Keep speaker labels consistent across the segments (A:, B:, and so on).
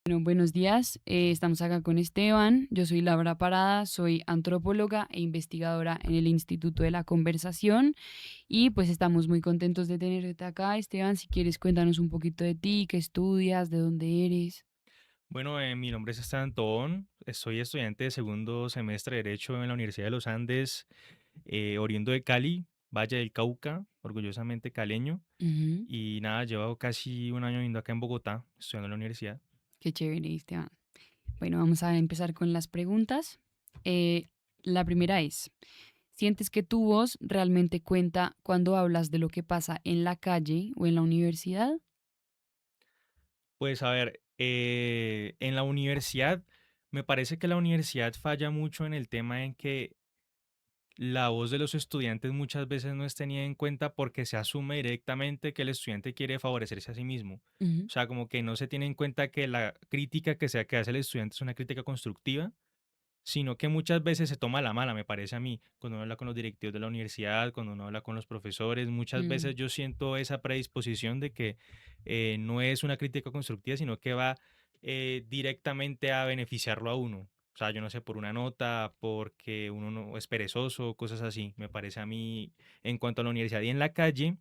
A: Bueno, buenos días. Estamos acá con Esteban. Yo soy Laura Parada, soy antropóloga e investigadora en el Instituto de la Conversación y pues estamos muy contentos de tenerte acá. Esteban, si quieres cuéntanos un poquito de ti, qué estudias, de dónde eres.
B: Bueno, mi nombre es Esteban Tobón, soy estudiante de segundo semestre de Derecho en la Universidad de los Andes, oriundo de Cali, Valle del Cauca, orgullosamente caleño,
A: Ujú.
B: y nada, llevo casi un año viviendo acá en Bogotá, estudiando en la universidad.
A: Qué chévere, Esteban. Bueno, vamos a empezar con las preguntas. La primera es, ¿sientes que tu voz realmente cuenta cuando hablas de lo que pasa en la calle o en la universidad?
B: Pues a ver, en la universidad, me parece que la universidad falla mucho en el tema en que la voz de los estudiantes muchas veces no es tenida en cuenta porque se asume directamente que el estudiante quiere favorecerse a sí mismo.
A: Ujú.
B: O sea, como que no se tiene en cuenta que la crítica que hace el estudiante es una crítica constructiva, sino que muchas veces se toma a la mala, me parece a mí, cuando uno habla con los directivos de la universidad, cuando uno habla con los profesores, muchas
A: Mm.
B: veces yo siento esa predisposición de que no es una crítica constructiva, sino que va directamente a beneficiarlo a uno. O sea, yo no sé, por una nota, porque uno no es perezoso, cosas así, me parece a mí en cuanto a la universidad. Y en la calle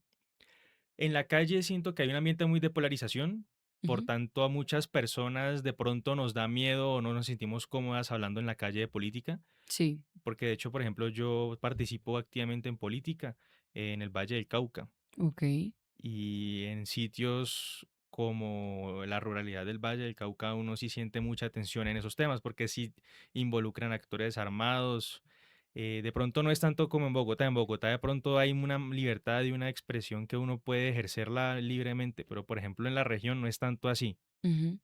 B: siento que hay un ambiente muy de polarización, por
A: Ujú.
B: tanto a muchas personas de pronto nos da miedo o no nos sentimos cómodas hablando en la calle de política,
A: Sí.
B: porque de hecho, por ejemplo, yo participo activamente en política en el Valle del Cauca
A: Ok.
B: y en sitios como la ruralidad del Valle del Cauca uno sí siente mucha tensión en esos temas porque sí involucran actores armados. De pronto no es tanto como en Bogotá. En Bogotá de pronto hay una libertad y una expresión que uno puede ejercerla libremente, pero por ejemplo en la región no es tanto así.
A: Ujú.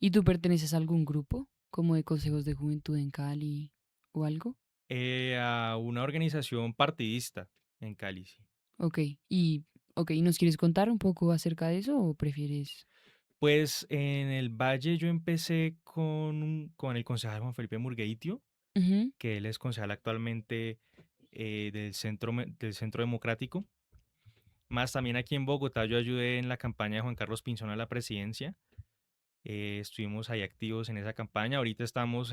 A: ¿Y tú perteneces a algún grupo, como de consejos de juventud en Cali o algo?
B: A una organización partidista en Cali, sí.
A: Ok. Y, ok, ¿nos quieres contar un poco acerca de eso o prefieres?
B: Pues en el Valle yo empecé con el concejal Juan Felipe Murgueitio,
A: Ujú.
B: que él es concejal actualmente del Centro Democrático. Más también aquí en Bogotá yo ayudé en la campaña de Juan Carlos Pinzón a la presidencia. Estuvimos ahí activos en esa campaña. Ahorita estamos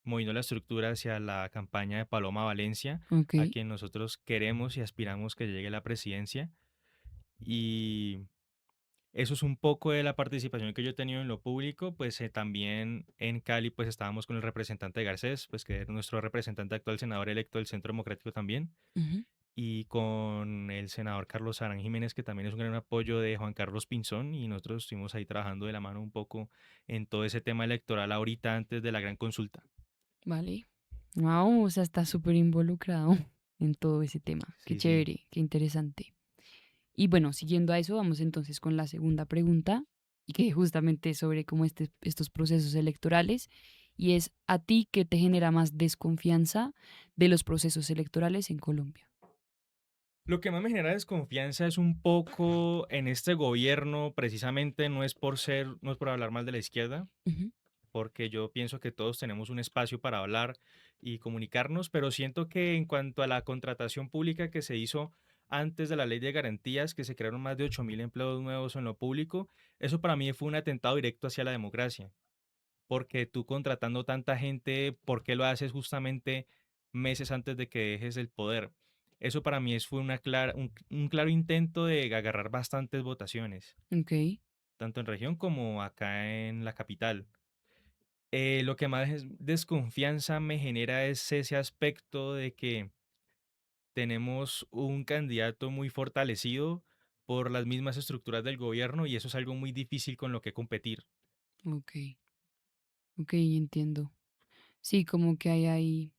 B: moviendo la estructura hacia la campaña de Paloma Valencia,
A: Ok.
B: a quien nosotros queremos y aspiramos que llegue a la presidencia. Y eso es un poco de la participación que yo he tenido en lo público, pues también en Cali pues estábamos con el representante Garcés, pues que es nuestro representante actual senador electo del Centro Democrático también,
A: Ujú.
B: y con el senador Carlos Arán Jiménez, que también es un gran apoyo de Juan Carlos Pinzón, y nosotros estuvimos ahí trabajando de la mano un poco en todo ese tema electoral ahorita antes de la gran consulta.
A: Vale. Wow, o sea, estás súper involucrado en todo ese tema. Qué
B: Sí, sí.
A: chévere, qué interesante. Y bueno, siguiendo a eso, vamos entonces con la segunda pregunta, y que justamente es sobre cómo estos procesos electorales, y es a ti qué te genera más desconfianza de los procesos electorales en Colombia.
B: Lo que más me genera desconfianza es un poco en este gobierno, precisamente no es por hablar mal de la izquierda,
A: Ujú.
B: porque yo pienso que todos tenemos un espacio para hablar y comunicarnos, pero siento que en cuanto a la contratación pública que se hizo antes de la ley de garantías, que se crearon más de 8.000 empleos nuevos en lo público, eso para mí fue un atentado directo hacia la democracia, porque tú contratando tanta gente, ¿por qué lo haces justamente meses antes de que dejes el poder? Eso para mí fue un claro intento de agarrar bastantes votaciones,
A: Ok.
B: tanto en región como acá en la capital. Lo que más desconfianza me genera es ese aspecto de que tenemos un candidato muy fortalecido por las mismas estructuras del gobierno y eso es algo muy difícil con lo que competir.
A: Ok, ok, entiendo. Sí, como que hay ahí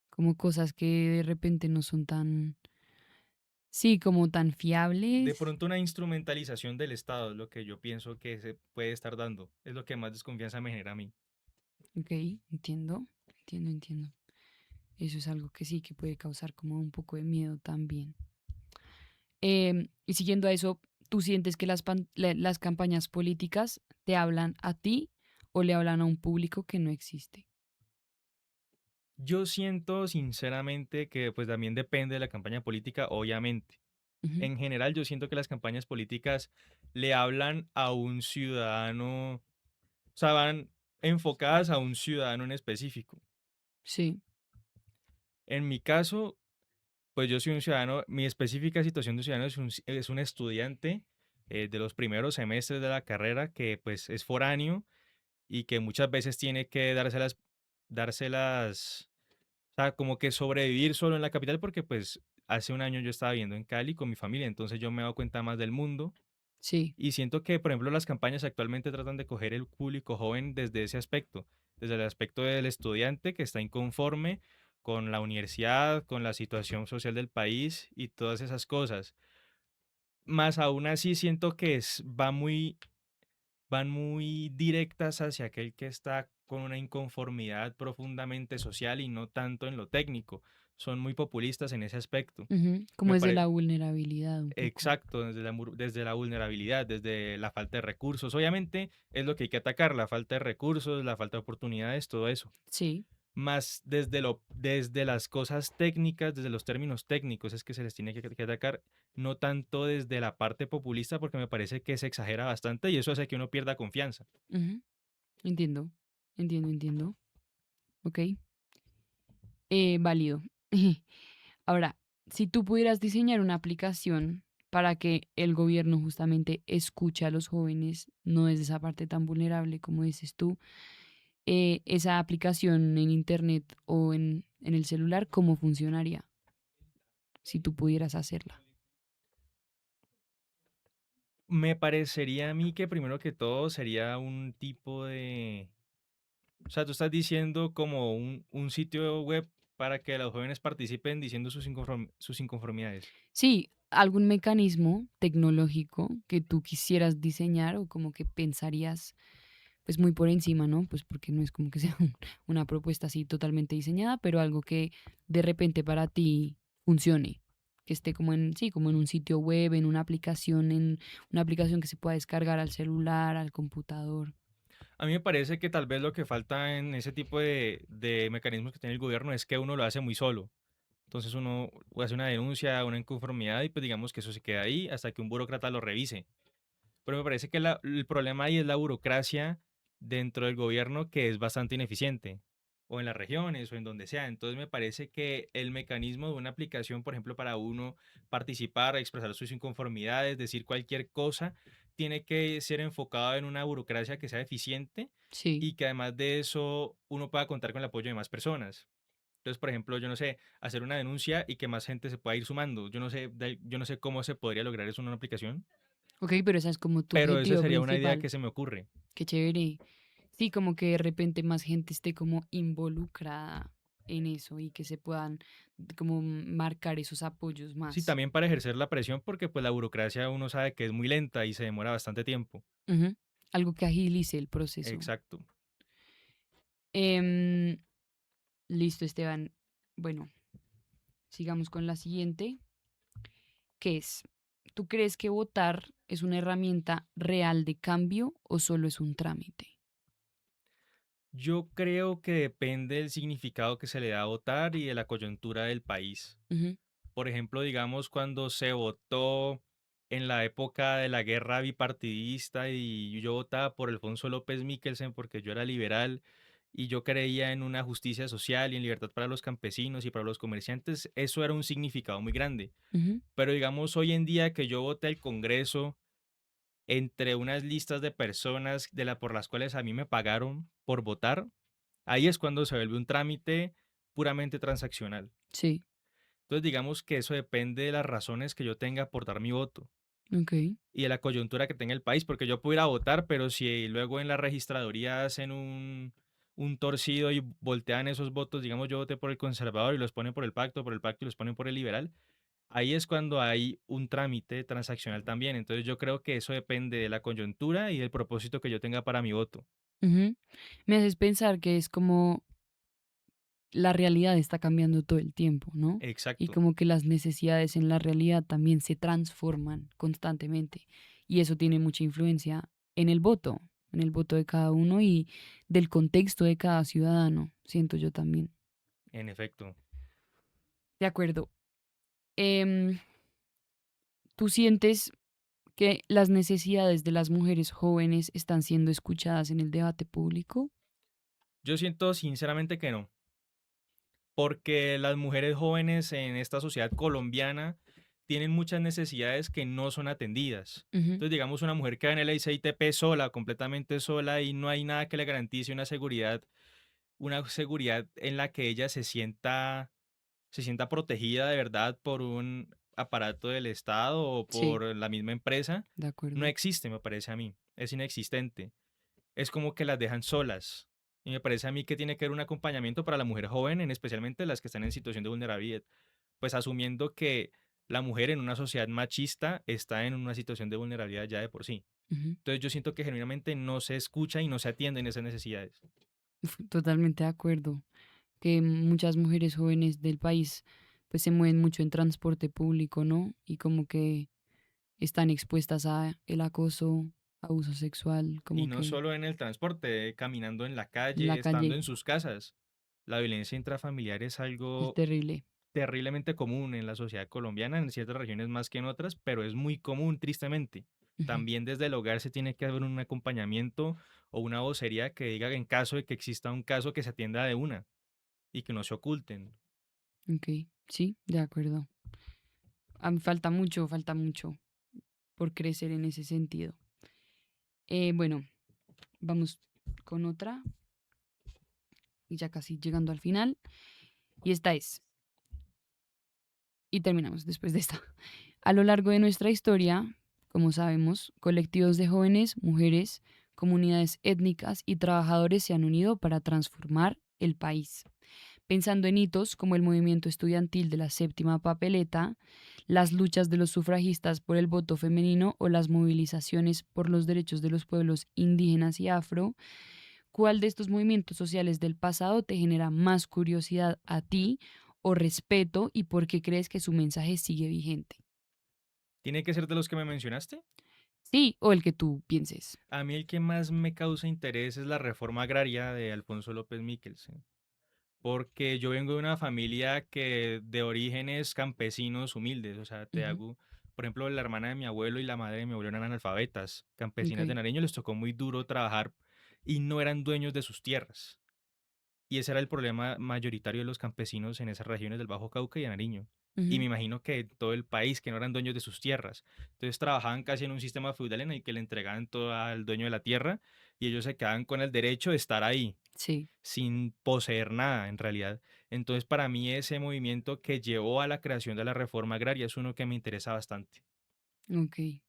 A: como cosas que de repente no son tan, sí, como tan
B: De
A: fiables.
B: pronto una instrumentalización del Estado es lo que yo pienso que se puede estar dando. Es lo que más desconfianza me genera a mí.
A: Ok, entiendo, entiendo. Eso es algo que sí, que puede causar como un poco de miedo también. Y siguiendo a eso, ¿tú sientes que las campañas políticas te hablan a ti o le hablan a un público que no existe?
B: Yo siento sinceramente que pues también depende de la campaña política, obviamente.
A: Ujú.
B: En general yo siento que las campañas políticas le hablan a un ciudadano O sea, van enfocadas a un ciudadano en específico.
A: Sí,
B: En mi caso, pues yo soy un ciudadano, mi específica situación de ciudadano es un estudiante de los primeros semestres de la carrera que pues es foráneo y que muchas veces tiene que dárselas, o sea, como que sobrevivir solo en la capital porque pues hace un año yo estaba viviendo en Cali con mi familia, entonces yo me he dado cuenta más del mundo
A: sí.
B: y siento que, por ejemplo, las campañas actualmente tratan de coger el público joven desde ese aspecto, desde el aspecto del estudiante que está inconforme con la universidad, con la situación social del país y todas esas cosas. Más aún así siento que van muy directas hacia aquel que está con una inconformidad profundamente social y no tanto en lo técnico. Son muy populistas en ese aspecto.
A: Ujú, como
B: Me
A: desde
B: parece
A: la vulnerabilidad un poco.
B: exacto, desde la vulnerabilidad, desde la falta de recursos. Obviamente es lo que hay que atacar, la falta de recursos, la falta de oportunidades, todo eso.
A: Sí.
B: Más desde las cosas técnicas, desde los términos técnicos es que se les tiene que atacar, no tanto desde la parte populista, porque me parece que se exagera bastante y eso hace que uno pierda confianza.
A: Ujú, entiendo, entiendo. Ok, válido. Ahora, si tú pudieras diseñar una aplicación para que el gobierno justamente escuche a los jóvenes, no desde esa parte tan vulnerable como dices tú, esa aplicación en internet o en el celular, ¿cómo funcionaría si tú pudieras hacerla?
B: Me parecería a mí que primero que todo sería un tipo de, o sea, tú estás diciendo como un sitio web para que los jóvenes participen diciendo sus inconformidades.
A: Sí, algún mecanismo tecnológico que tú quisieras diseñar o como que pensarías pues muy por encima, ¿no? Pues porque no es como que sea una propuesta así totalmente diseñada, pero algo que de repente para ti funcione, que esté como en, sí, como en un sitio web, en una aplicación que se pueda descargar al celular, al computador.
B: A mí me parece que tal vez lo que falta en ese tipo de mecanismos que tiene el gobierno es que uno lo hace muy solo. Entonces uno hace una denuncia, una inconformidad y pues digamos que eso se queda ahí hasta que un burócrata lo revise. Pero me parece que el problema ahí es la burocracia dentro del gobierno que es bastante ineficiente, o en las regiones, o en donde sea. Entonces me parece que el mecanismo de una aplicación, por ejemplo, para uno participar, expresar sus inconformidades, decir cualquier cosa, tiene que ser enfocado en una burocracia que sea eficiente
A: Sí.
B: y que además de eso uno pueda contar con el apoyo de más personas. Entonces, por ejemplo, yo no sé, hacer una denuncia y que más gente se pueda ir sumando. Yo no sé cómo se podría lograr eso en una aplicación,
A: Ok, pero esa es como tu
B: pero esa
A: objetivo
B: sería una idea
A: principal.
B: que se me ocurre.
A: Qué chévere. Sí, como que de repente más gente esté como involucrada en eso y que se puedan como marcar esos apoyos
B: Sí,
A: más.
B: también para ejercer la presión, porque pues la burocracia uno sabe que es muy lenta y se demora bastante tiempo.
A: Ujú, algo que agilice el proceso.
B: Exacto.
A: Em, listo, Esteban. Bueno, sigamos con la siguiente, que es, ¿tú crees que votar es una herramienta real de cambio o solo es un trámite?
B: Yo creo que depende del significado que se le da a votar y de la coyuntura del país.
A: Ujú,
B: Por ejemplo, digamos, cuando se votó en la época de la guerra bipartidista y yo votaba por Alfonso López Michelsen porque yo era liberal y yo creía en una justicia social y en libertad para los campesinos y para los comerciantes, eso era un significado muy grande.
A: ujú,
B: Pero digamos, hoy en día que yo voté al Congreso entre unas listas de personas por las cuales a mí me pagaron por votar, ahí es cuando se vuelve un trámite puramente transaccional.
A: sí,
B: Entonces, digamos que eso depende de las razones que yo tenga por dar mi voto
A: ok.
B: y de la coyuntura que tenga el país, porque yo puedo ir a votar, pero si luego en la registraduría hacen un torcido y voltean esos votos, digamos, yo voté por el conservador y los ponen por el pacto y los ponen por el liberal, ahí es cuando hay un trámite transaccional también. Entonces, yo creo que eso depende de la coyuntura y del propósito que yo tenga para mi voto.
A: Ujú. Me haces pensar que es como la realidad está cambiando todo el tiempo, ¿no? Y
B: Exacto,
A: como que las necesidades en la realidad también se transforman constantemente. Y eso tiene mucha influencia en el voto de cada uno y del contexto de cada ciudadano, siento yo también.
B: en efecto.
A: De acuerdo. Em, ¿Tú sientes que las necesidades de las mujeres jóvenes están siendo escuchadas en el debate público?
B: Yo siento sinceramente que no, porque las mujeres jóvenes en esta sociedad colombiana tienen muchas necesidades que no son atendidas.
A: Ujú,
B: Entonces, digamos, una mujer que va en el ICITP sola, completamente sola, y no hay nada que le garantice una seguridad en la que ella se sienta protegida de verdad por un aparato del Estado o
A: sí,
B: por la misma empresa,
A: de
B: no
A: acuerdo.
B: existe, me parece a mí. Es inexistente. Es como que las dejan solas. Y me parece a mí que tiene que haber un acompañamiento para la mujer joven, en especialmente las que están en situación de vulnerabilidad. Pues asumiendo que la mujer en una sociedad machista está en una situación de vulnerabilidad ya de por sí.
A: Ujú.
B: Entonces yo siento que genuinamente no se escucha y no se atienden esas necesidades.
A: Totalmente de acuerdo. Que muchas mujeres jóvenes del país pues se mueven mucho en transporte público, ¿no? Y como que están expuestas a el acoso, abuso sexual,
B: Y
A: como
B: no
A: que
B: solo en el transporte, caminando en la
A: en la
B: calle, estando
A: calle
B: en sus casas. La violencia intrafamiliar es
A: es
B: algo
A: terrible.
B: terriblemente común en la sociedad colombiana, en ciertas regiones más que en otras, pero es muy común, tristemente.
A: Ujú,
B: También desde el hogar se tiene que haber un acompañamiento o una vocería que diga en caso de que exista un caso que se atienda de una y que no se oculten.
A: ok, sí, de acuerdo. A mí falta mucho por crecer en ese sentido. Bueno, vamos con otra y ya casi llegando al final. Y esta es, y terminamos después de esta. A lo largo de nuestra historia, como sabemos, colectivos de jóvenes, mujeres, comunidades étnicas y trabajadores se han unido para transformar el país. Pensando en hitos como el movimiento estudiantil de la séptima papeleta, las luchas de los sufragistas por el voto femenino o las movilizaciones por los derechos de los pueblos indígenas y afro, ¿cuál de estos movimientos sociales del pasado te genera más curiosidad a ti o respeto y por qué crees que su mensaje sigue vigente?
B: ¿Tiene que ser de los que me mencionaste?
A: Sí, o el que tú pienses.
B: A mí el que más me causa interés es la reforma agraria de Alfonso López Míquelsen, porque yo vengo de una familia que de orígenes campesinos humildes, o sea, te
A: Ujú,
B: hago, por ejemplo, la hermana de mi abuelo y la madre de mi abuelo eran analfabetas,
A: ok,
B: campesinas de Nariño, les tocó muy duro trabajar y no eran dueños de sus tierras. Y ese era el problema mayoritario de los campesinos en esas regiones del Bajo Cauca y de Nariño. Y
A: ujú,
B: me imagino que todo el país, que no eran dueños de sus tierras. Entonces trabajaban casi en un sistema feudal en el que le entregaban todo al dueño de la tierra y ellos se quedaban con el derecho de estar ahí,
A: sí,
B: sin poseer nada en realidad. Entonces para mí ese movimiento que llevó a la creación de la reforma agraria es uno que me interesa bastante.
A: ok.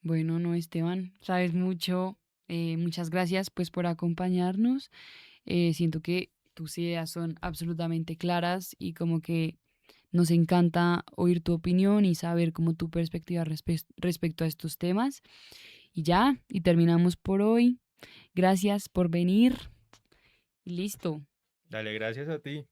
A: Bueno, no, Esteban, sabes mucho. Muchas gracias pues por acompañarnos. Siento que tus ideas son absolutamente claras y como que nos encanta oír tu opinión y saber cómo tu perspectiva respecto a estos temas. Y ya, y terminamos por hoy. Gracias por venir. Y listo.
B: Dale, gracias a ti.